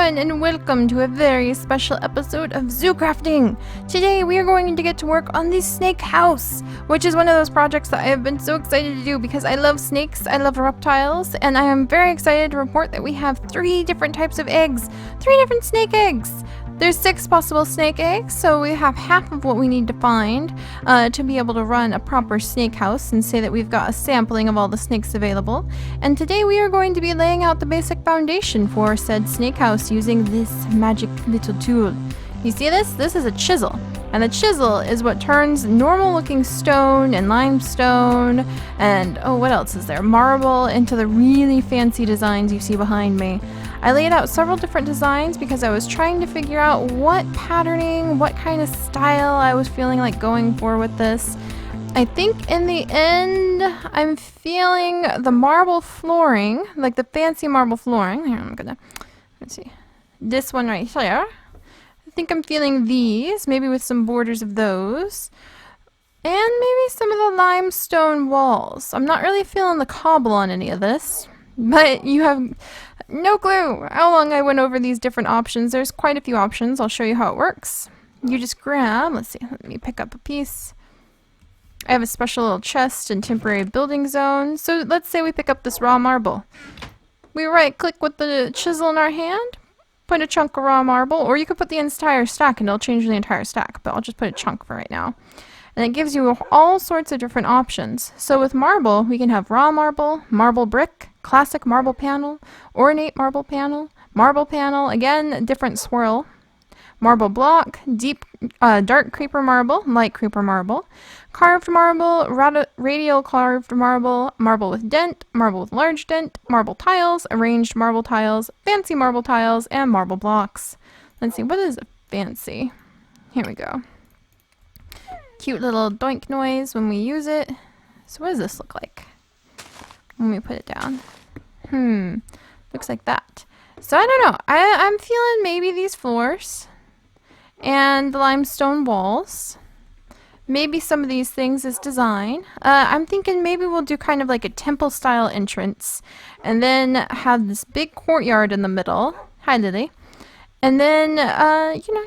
everyone, and welcome to a very special episode of Zoo Crafting. Today we are going to get to work on the snake house, which is one of those projects that I have been so excited to do because I love snakes, I love reptiles, and I am very excited to report that we have 3 different types of eggs, 3 different snake eggs. There's 6 possible snake eggs, so we have half of what we need to find to be able to run a proper snake house and say that we've got a sampling of all the snakes available. And today we are going to be laying out the basic foundation for said snake house using this magic little tool. You see this? This is a chisel. And the chisel is what turns normal looking stone and limestone and, oh, what else is there? Marble into the really fancy designs you see behind me. I laid out several different designs because I was trying to figure out what patterning, what kind of style I was feeling like going for with this. I think in the end, I'm feeling the marble flooring, like the fancy marble flooring. Here, let's see. This one right here. I think I'm feeling these, maybe with some borders of those. And maybe some of the limestone walls. I'm not really feeling the cobble on any of this, but you have no clue how long I went over these different options. There's quite a few options. I'll show you how it works. You just grab, let's see, let me pick up a piece. I have a special little chest and temporary building zone. So let's say we pick up this raw marble. We right click with the chisel in our hand, put a chunk of raw marble, or you could put the entire stack and it'll change the entire stack, but I'll just put a chunk for right now. And it gives you all sorts of different options. So with marble, we can have raw marble, marble brick, classic marble panel, ornate marble panel, again, different swirl, marble block, deep, dark creeper marble, light creeper marble, carved marble, radial carved marble, marble with dent, marble with large dent, marble tiles, arranged marble tiles, fancy marble tiles, and marble blocks. Let's see, what is a fancy? Here we go. Cute little doink noise when we use it. So what does this look like when we put it down? Looks like that. So I don't know. I'm feeling maybe these floors and the limestone walls. Maybe some of these things as design. I'm thinking maybe we'll do kind of like a temple style entrance and then have this big courtyard in the middle. Hi, Lily. And then,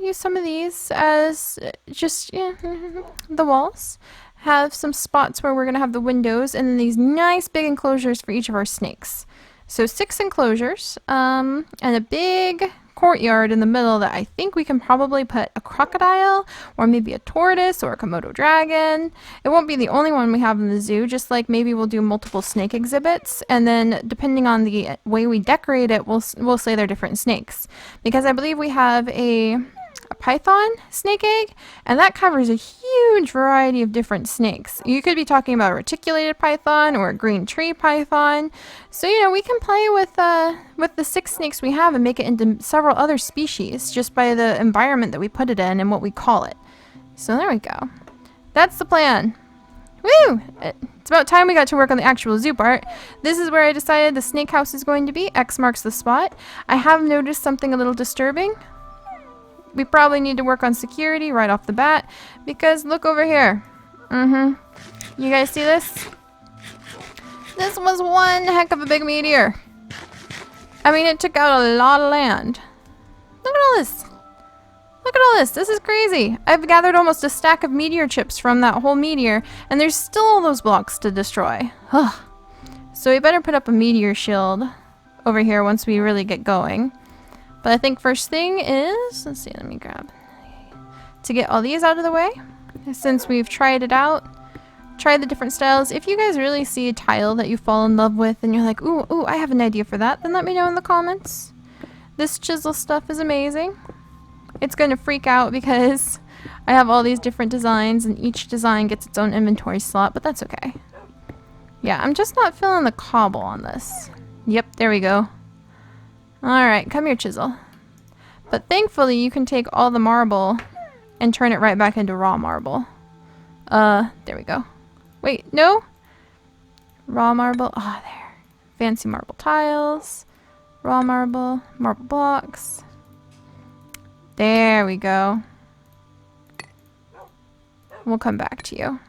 use some of these as just the walls. Have some spots where we're going to have the windows and then these nice big enclosures for each of our snakes. So 6 enclosures and a big courtyard in the middle that I think we can probably put a crocodile or maybe a tortoise or a Komodo dragon. It won't be the only one we have in the zoo, just like maybe we'll do multiple snake exhibits, and then depending on the way we decorate it, we'll say they're different snakes. Because I believe we have a python snake egg, and that covers a huge variety of different snakes. You could be talking about a reticulated python or a green tree python. So, we can play with the 6 snakes we have and make it into several other species just by the environment that we put it in and what we call it. So there we go. That's the plan. Woo! It's about time we got to work on the actual zoo part. This is where I decided the snake house is going to be. X marks the spot. I have noticed something a little disturbing. We probably need to work on security right off the bat, because look over here. You guys see this? This was one heck of a big meteor. I mean, it took out a lot of land. Look at all this. Look at all this. This is crazy. I've gathered almost a stack of meteor chips from that whole meteor, and there's still all those blocks to destroy. Ugh. So we better put up a meteor shield over here once we really get going. But I think first thing is, let's see, let me grab, to get all these out of the way, since we've tried it out, tried the different styles. If you guys really see a tile that you fall in love with and you're like, ooh, I have an idea for that, then let me know in the comments. This chisel stuff is amazing. It's going to freak out because I have all these different designs and each design gets its own inventory slot, but that's okay. Yeah, I'm just not feeling the cobble on this. Yep, there we go. Alright, come here, chisel. But thankfully, you can take all the marble and turn it right back into raw marble. There we go. Wait, no? Raw marble. Ah, there. Fancy marble tiles. Raw marble. Marble blocks. There we go. We'll come back to you.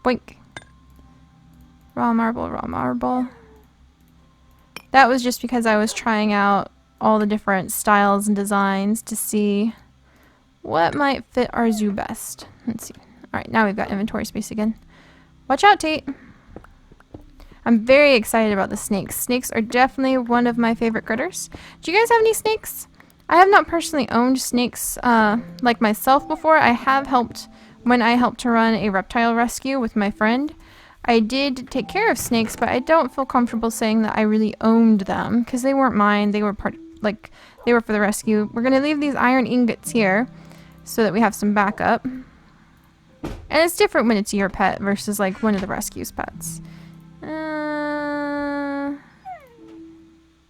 Boink. Raw marble, raw marble. That was just because I was trying out all the different styles and designs to see what might fit our zoo best. Let's see. Alright, now we've got inventory space again. Watch out, Tate! I'm very excited about the snakes. Snakes are definitely one of my favorite critters. Do you guys have any snakes? I have not personally owned snakes like myself before. I have helped when I helped to run a reptile rescue with my friend. I did take care of snakes, but I don't feel comfortable saying that I really owned them because they weren't mine. They were they were for the rescue. We're gonna leave these iron ingots here so that we have some backup. And it's different when it's your pet versus like one of the rescue's pets.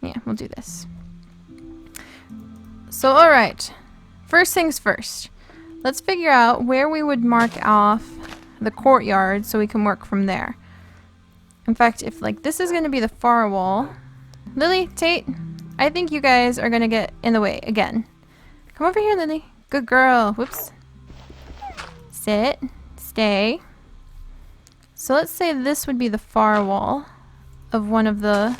Yeah, we'll do this. So, alright. First things first. Let's figure out where we would mark off the courtyard so we can work from there. In fact, if like this is going to be the far wall. Lily, Tate, I think you guys are going to get in the way again. Come over here, Lily. Good girl. Whoops. Sit. Stay. So let's say this would be the far wall of one of the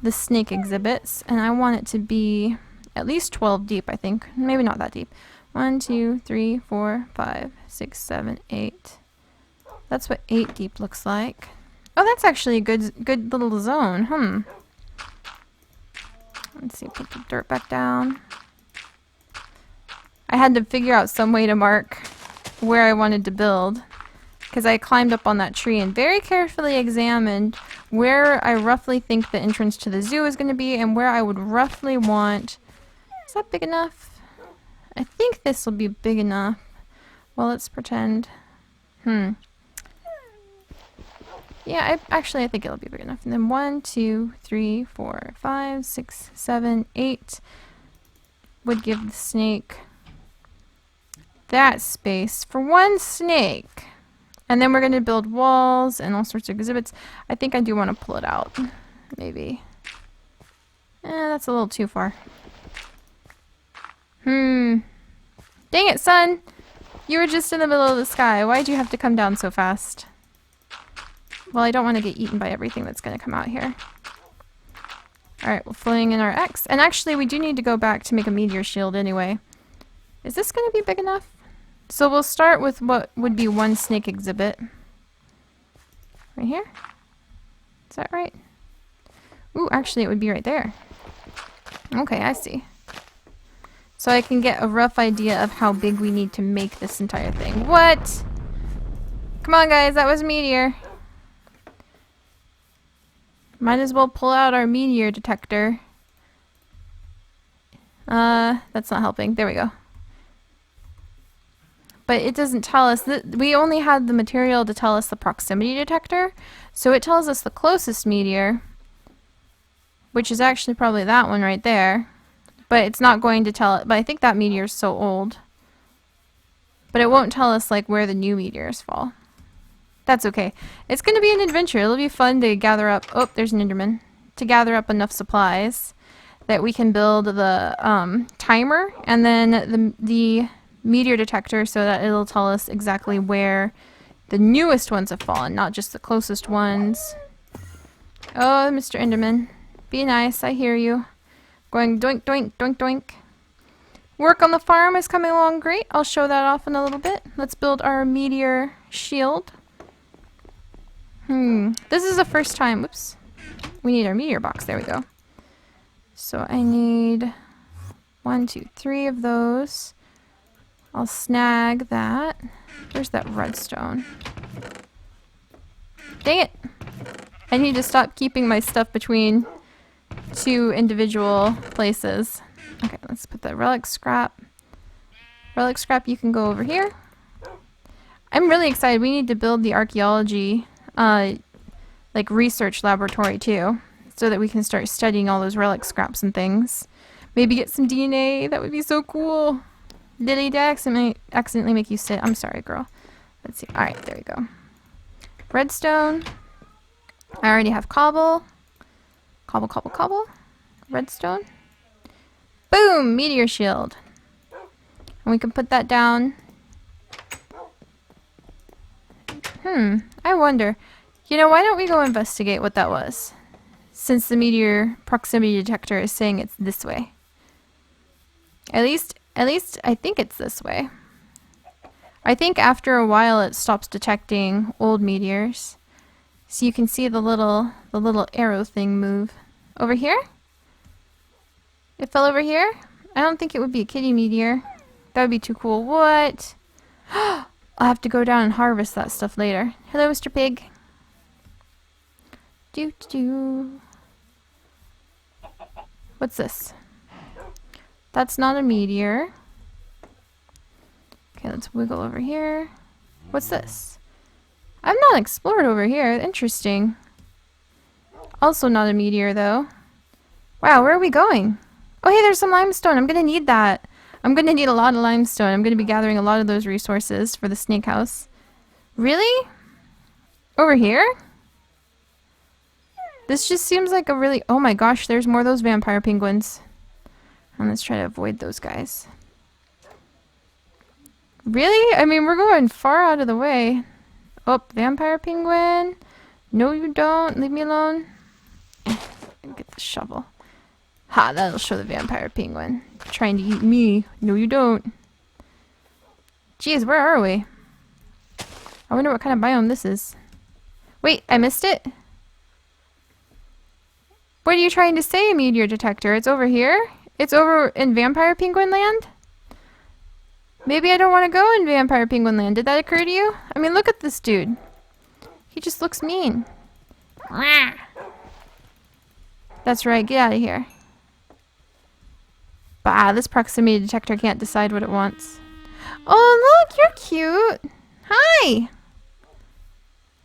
snake exhibits, and I want it to be at least 12 deep, I think. Maybe not that deep. 1, 2, 3, 4, 5, 6, 7, 8. That's what 8 deep looks like. Oh, that's actually a good little zone. Let's see, put the dirt back down. I had to figure out some way to mark where I wanted to build, because I climbed up on that tree and very carefully examined where I roughly think the entrance to the zoo is going to be and where I would roughly want. Is that big enough? I think this will be big enough. Well, let's pretend. Yeah, I think it'll be big enough. And then 1, 2, 3, 4, 5, 6, 7, 8 would give the snake that space for one snake. And then we're going to build walls and all sorts of exhibits. I think I do want to pull it out. Maybe. That's a little too far. Dang it, son! You were just in the middle of the sky. Why'd you have to come down so fast? Well, I don't want to get eaten by everything that's going to come out here. Alright, we're filling in our X. And actually, we do need to go back to make a meteor shield anyway. Is this going to be big enough? So we'll start with what would be one snake exhibit. Right here? Is that right? Ooh, actually it would be right there. Okay, I see. So I can get a rough idea of how big we need to make this entire thing. What? Come on guys, that was Meteor. Might as well pull out our meteor detector. That's not helping. There we go. But it doesn't tell us that we only had the material to tell us the proximity detector. So it tells us the closest meteor, which is actually probably that one right there. But it's not going to tell it. But I think that meteor is so old. But it won't tell us like where the new meteors fall. That's okay. It's going to be an adventure. It'll be fun to gather up. Oh, there's an Enderman. To gather up enough supplies that we can build the timer and then the meteor detector so that it'll tell us exactly where the newest ones have fallen, not just the closest ones. Oh, Mr. Enderman. Be nice. I hear you. Going doink, doink, doink, doink. Work on the farm is coming along great. I'll show that off in a little bit. Let's build our meteor shield. This is the first time. Whoops. We need our meteor box. There we go. So I need 1, 2, 3 of those. I'll snag that. Where's that redstone? Dang it! I need to stop keeping my stuff between 2 individual places. Okay, let's put the relic scrap. Relic scrap, you can go over here. I'm really excited. We need to build the archaeology like research laboratory too, so that we can start studying all those relic scraps and things. Maybe get some DNA. That would be so cool. Lily, did I accidentally make you sit? I'm sorry, girl. Let's see. Alright, there we go. Redstone. I already have cobble. Cobble, cobble, cobble. Redstone. Boom! Meteor shield. And we can put that down. I wonder. You know, why don't we go investigate what that was? since the meteor proximity detector is saying it's this way. At least I think it's this way. I think after a while it stops detecting old meteors. So you can see the little arrow thing move. Over here? It fell over here? I don't think it would be a kitty meteor. That would be too cool. What? I'll have to go down and harvest that stuff later. Hello, Mr. Pig. Do. What's this? That's not a meteor. Okay, let's wiggle over here. What's this? I've not explored over here. Interesting. Also not a meteor, though. Wow, where are we going? Oh, hey, there's some limestone. I'm gonna need that. I'm gonna need a lot of limestone. I'm gonna be gathering a lot of those resources for the snake house. Really? Over here? This just seems like a really... Oh my gosh, there's more of those vampire penguins. And let's try to avoid those guys. Really? I mean, we're going far out of the way. Oh, vampire penguin. No, you don't. Leave me alone. Get the shovel. Ha, that'll show the vampire penguin. Trying to eat me. No, you don't. Jeez, where are we? I wonder what kind of biome this is. Wait, I missed it? What are you trying to say, meteor detector? It's over here? It's over in vampire penguin land? Maybe I don't want to go in vampire penguin land. Did that occur to you? I mean, look at this dude. He just looks mean. That's right, get out of here. Bah, this proximity detector can't decide what it wants. Oh, look, you're cute. Hi.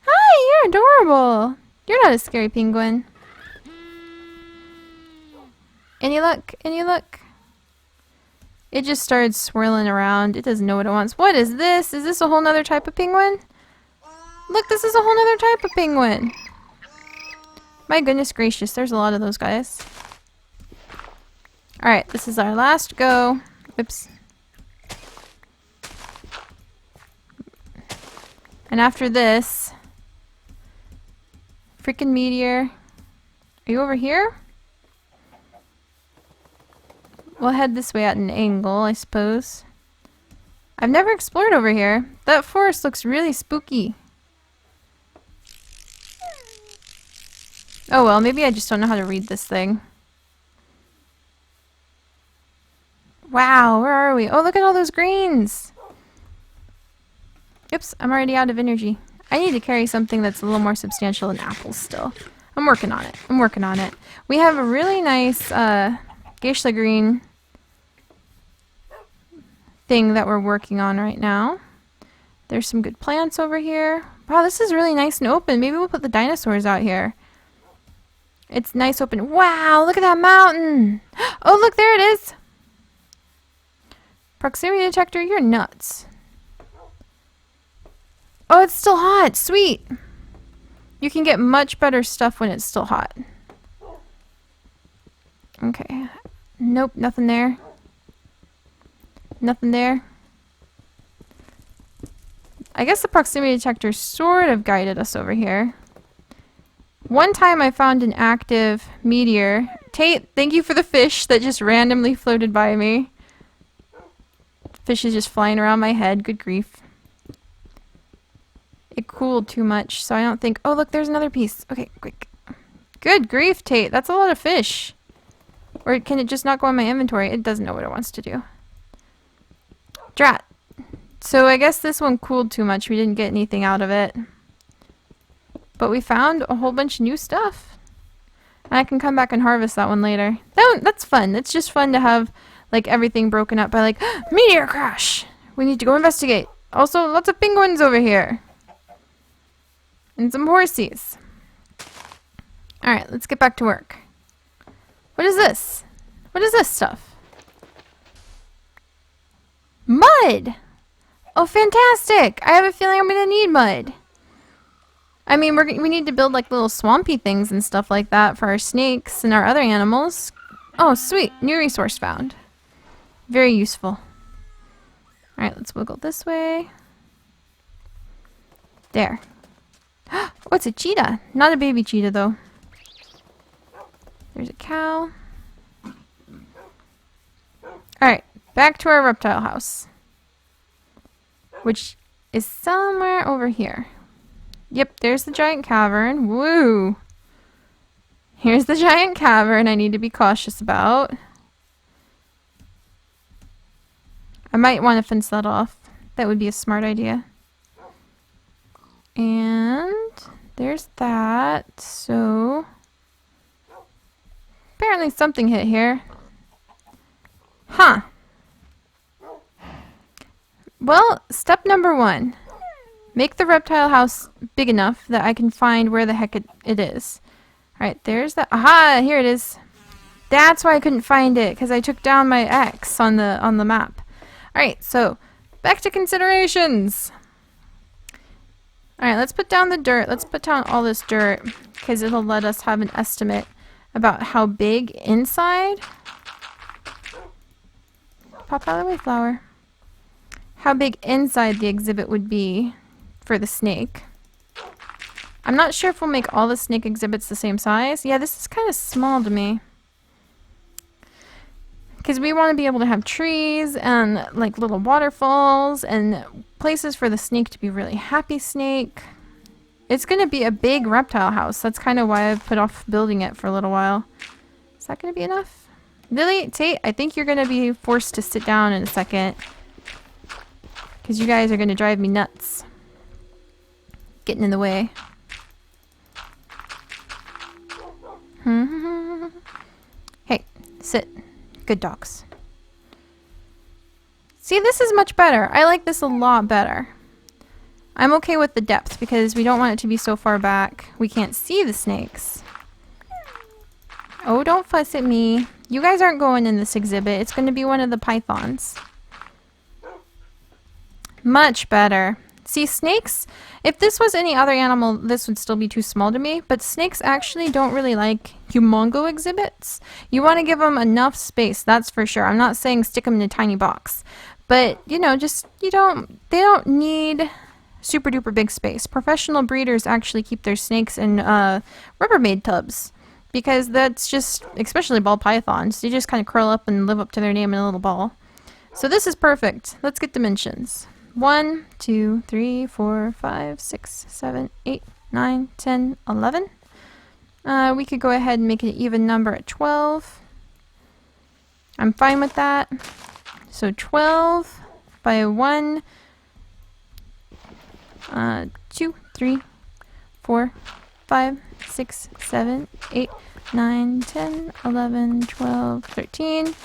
Hi, you're adorable. You're not a scary penguin. Any luck? Any luck? It just started swirling around. It doesn't know what it wants. What is this? Is this a whole nother type of penguin? Look, this is a whole nother type of penguin. My goodness gracious, there's a lot of those guys. Alright, this is our last go. Oops. And after this... Freaking meteor. Are you over here? We'll head this way at an angle, I suppose. I've never explored over here. That forest looks really spooky. Oh well, maybe I just don't know how to read this thing. Wow, where are we? Oh, look at all those greens! Oops, I'm already out of energy. I need to carry something that's a little more substantial than apples still. I'm working on it. I'm working on it. We have a really nice geisha green thing that we're working on right now. There's some good plants over here. Wow, this is really nice and open. Maybe we'll put the dinosaurs out here. It's nice open. Wow, look at that mountain. Oh, look, there it is. Proximity detector, you're nuts. Oh, it's still hot. Sweet. You can get much better stuff when it's still hot. Okay. Nope, nothing there. Nothing there. I guess the proximity detector sort of guided us over here. One time I found an active meteor. Tate, thank you for the fish that just randomly floated by me. Fish is just flying around my head. Good grief. It cooled too much, so I don't think... Oh, look, there's another piece. Okay, quick. Good grief, Tate. That's a lot of fish. Or can it just not go in my inventory? It doesn't know what it wants to do. Drat. So I guess this one cooled too much. We didn't get anything out of it. But we found a whole bunch of new stuff. And I can come back and harvest that one later. That's fun. It's just fun to have like everything broken up by like, meteor crash! We need to go investigate. Also, lots of penguins over here. And some horsies. Alright, let's get back to work. What is this? What is this stuff? Mud! Oh, fantastic! I have a feeling I'm gonna need mud. I mean, we need to build like little swampy things and stuff like that for our snakes and our other animals. Oh, sweet. New resource found. Very useful. Alright, let's wiggle this way. There. Oh, it's a cheetah. Not a baby cheetah, though. There's a cow. Alright, back to our reptile house. Which is somewhere over here. Yep, there's the giant cavern. Woo! Here's the giant cavern I need to be cautious about. I might want to fence that off. That would be a smart idea. And there's that. So apparently something hit here. Huh. Well, step number 1. Make the reptile house big enough that I can find where the heck it is. Alright, there's that. Aha! Here it is. That's why I couldn't find it, because I took down my X on the map. Alright, so back to considerations. Alright, let's put down the dirt. Let's put down all this dirt, because it'll let us have an estimate about how big inside. Pop out of the way, flower. How big inside the exhibit would be for the snake. I'm not sure if we'll make all the snake exhibits the same size. Yeah, this is kind of small to me. Because we want to be able to have trees and like little waterfalls and places for the snake to be really happy snake. It's going to be a big reptile house. That's kind of why I put off building it for a little while. Is that going to be enough? Lily, Tate, I think you're going to be forced to sit down in a second. Because you guys are going to drive me nuts. Getting in the way. Hey, sit. Good dogs. See, this is much better. I like this a lot better. I'm okay with the depth because we don't want it to be so far back we can't see the snakes. Oh, don't fuss at me. You guys aren't going in this exhibit. It's going to be one of the pythons. Much better. See, snakes, if this was any other animal, this would still be too small to me, but snakes actually don't really like humongo exhibits. You want to give them enough space, that's for sure. I'm not saying stick them in a tiny box, but, you know, just, they don't need super duper big space. Professional breeders actually keep their snakes in Rubbermaid tubs, because that's just, especially ball pythons, they just kind of curl up and live up to their name in a little ball. So this is perfect. Let's get dimensions. 1, 2, 3, 4, 5, 6, 7, 8, 9, 10, 11. We could go ahead and make it an even number at 12. I'm fine with that. So 12 by 1, 2, 3, 4, 5, 6, 7, 8, 9, 10, 11, 12, 13.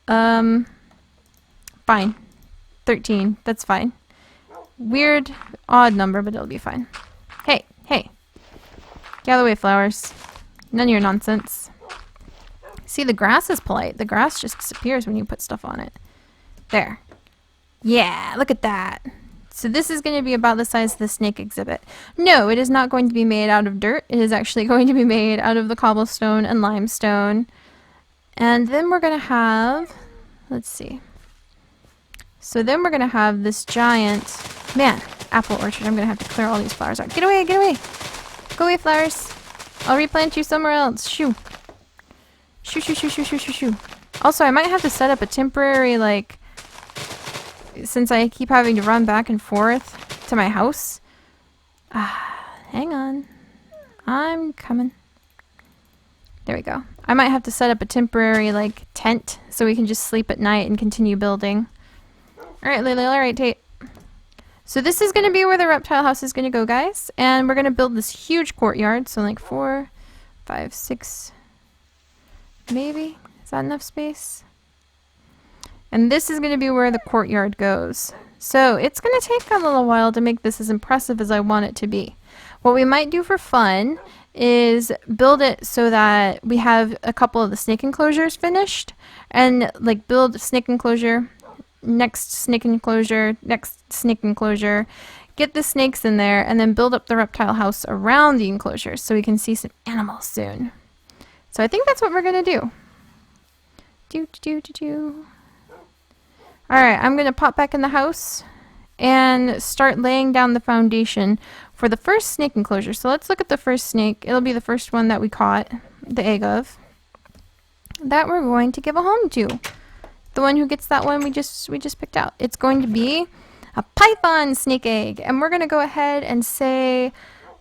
Fine. 13. That's fine. Weird, odd number, but it'll be fine. Hey, hey. Get out of the way, flowers. None of your nonsense. See, the grass is polite. The grass just disappears when you put stuff on it. There. Yeah, look at that. So this is going to be about the size of the snake exhibit. No, it is not going to be made out of dirt. It is actually going to be made out of the cobblestone and limestone. And then we're going to have... Let's see. So then we're going to have this giant... Man, apple orchard. I'm going to have to clear all these flowers out. Get away, get away. Go away, flowers. I'll replant you somewhere else. Shoo. Shoo, shoo, shoo, shoo, shoo, shoo, shoo. Also, I might have to set up a temporary, like... Since I keep having to run back and forth to my house. Hang on. I'm coming. There we go. I might have to set up a temporary, like, tent so we can just sleep at night and continue building. Alright, Lily. Alright, Tate. So this is going to be where the reptile house is going to go, guys. And we're going to build this huge courtyard. So, like, 4, 5, 6... Maybe? Is that enough space? And this is going to be where the courtyard goes. So it's going to take a little while to make this as impressive as I want it to be. What we might do for fun is build it so that we have a couple of the snake enclosures finished. And like build snake enclosure, next snake enclosure, next snake enclosure. Get the snakes in there and then build up the reptile house around the enclosures so we can see some animals soon. So I think that's what we're going to do. Alright, I'm going to pop back in the house and start laying down the foundation for the first snake enclosure. So let's look at the first snake. It'll be the first one that we caught the egg of. that we're going to give a home to. The one who gets that one we just picked out. It's going to be a python snake egg. And we're going to go ahead and say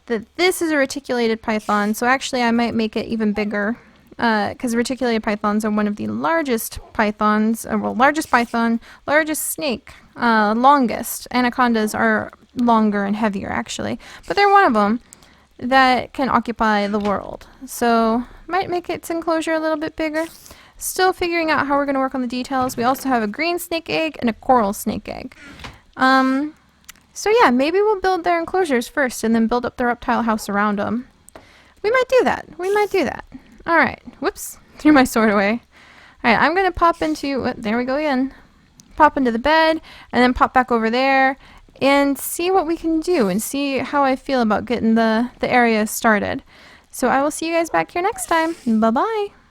that this is a reticulated python. So actually I might make it even bigger, because reticulated pythons are one of the largest pythons, well, largest python, largest snake, longest. Anacondas are longer and heavier actually, but they're one of them that can occupy the world. So might make its enclosure a little bit bigger. Still figuring out how we're going to work on the details. We also have a green snake egg and a coral snake egg. So yeah, maybe we'll build their enclosures first and then build up the reptile house around them. We might do that. We might do that. Alright. Whoops. Threw my sword away. Alright, I'm going to pop into... there we go again. Pop into the bed and then pop back over there and see what we can do and see how I feel about getting the area started. So I will see you guys back here next time. Bye-bye.